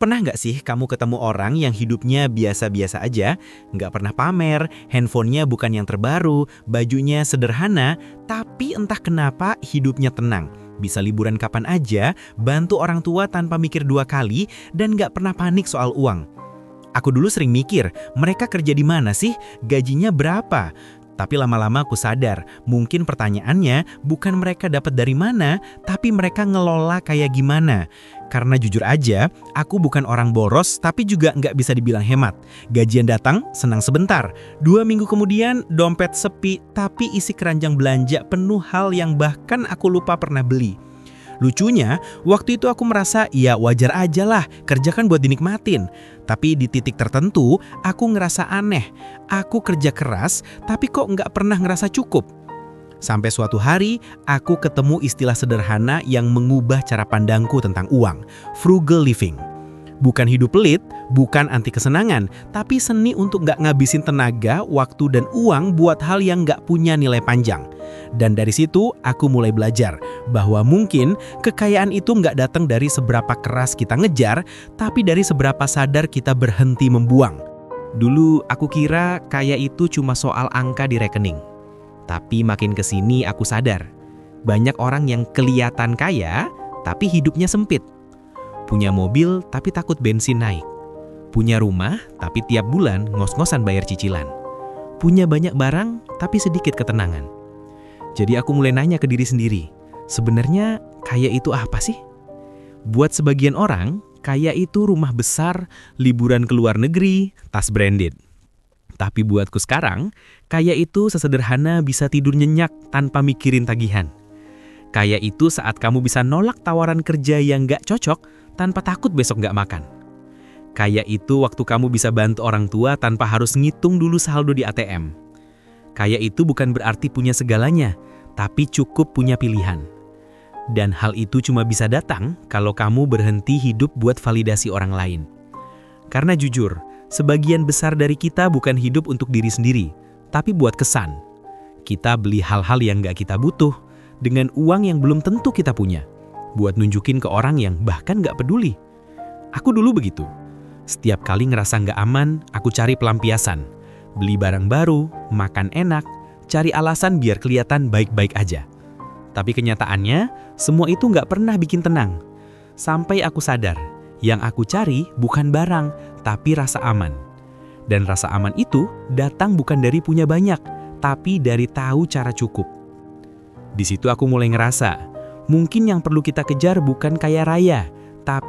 Pernah nggak sih kamu ketemu orang yang hidupnya biasa-biasa aja, nggak pernah pamer, handphonenya bukan yang terbaru, bajunya sederhana, tapi entah kenapa hidupnya tenang. Bisa liburan kapan aja, bantu orang tua tanpa mikir dua kali, dan nggak pernah panik soal uang. Aku dulu sering mikir, mereka kerja di mana sih? Gajinya berapa? Tapi lama-lama aku sadar, mungkin pertanyaannya bukan mereka dapat dari mana, tapi mereka ngelola kayak gimana. Karena jujur aja, aku bukan orang boros, tapi juga nggak bisa dibilang hemat. Gajian datang, senang sebentar. 2 minggu kemudian, dompet sepi, tapi isi keranjang belanja penuh hal yang bahkan aku lupa pernah beli. Lucunya, waktu itu aku merasa ya wajar aja lah, kerja kan buat dinikmatin. Tapi di titik tertentu, aku ngerasa aneh. Aku kerja keras, tapi kok nggak pernah ngerasa cukup. Sampai suatu hari, aku ketemu istilah sederhana yang mengubah cara pandangku tentang uang. Frugal living. Bukan hidup pelit, bukan anti kesenangan, tapi seni untuk nggak ngabisin tenaga, waktu, dan uang buat hal yang nggak punya nilai panjang. Dan dari situ, aku mulai belajar bahwa mungkin kekayaan itu nggak datang dari seberapa keras kita ngejar, tapi dari seberapa sadar kita berhenti membuang. Dulu aku kira kaya itu cuma soal angka di rekening. Tapi makin kesini aku sadar, banyak orang yang kelihatan kaya, tapi hidupnya sempit. Punya mobil, tapi takut bensin naik. Punya rumah, tapi tiap bulan ngos-ngosan bayar cicilan. Punya banyak barang, tapi sedikit ketenangan. Jadi aku mulai nanya ke diri sendiri, sebenarnya kaya itu apa sih? Buat sebagian orang, kaya itu rumah besar, liburan ke luar negeri, tas branded. Tapi buatku sekarang, kaya itu sesederhana bisa tidur nyenyak tanpa mikirin tagihan. Kaya itu saat kamu bisa nolak tawaran kerja yang gak cocok tanpa takut besok gak makan. Kaya itu waktu kamu bisa bantu orang tua tanpa harus ngitung dulu saldo di ATM. Kaya itu bukan berarti punya segalanya, tapi cukup punya pilihan. Dan hal itu cuma bisa datang kalau kamu berhenti hidup buat validasi orang lain. Karena jujur, sebagian besar dari kita bukan hidup untuk diri sendiri, tapi buat kesan. Kita beli hal-hal yang gak kita butuh, dengan uang yang belum tentu kita punya, buat nunjukin ke orang yang bahkan gak peduli. Aku dulu begitu. Setiap kali ngerasa gak aman, aku cari pelampiasan. Beli barang baru, makan enak, cari alasan biar kelihatan baik-baik aja. Tapi kenyataannya, semua itu gak pernah bikin tenang. Sampai aku sadar, yang aku cari bukan barang, tapi rasa aman. Dan rasa aman itu datang bukan dari punya banyak, tapi dari tahu cara cukup. Di situ aku mulai ngerasa, mungkin yang perlu kita kejar bukan kaya raya, tapi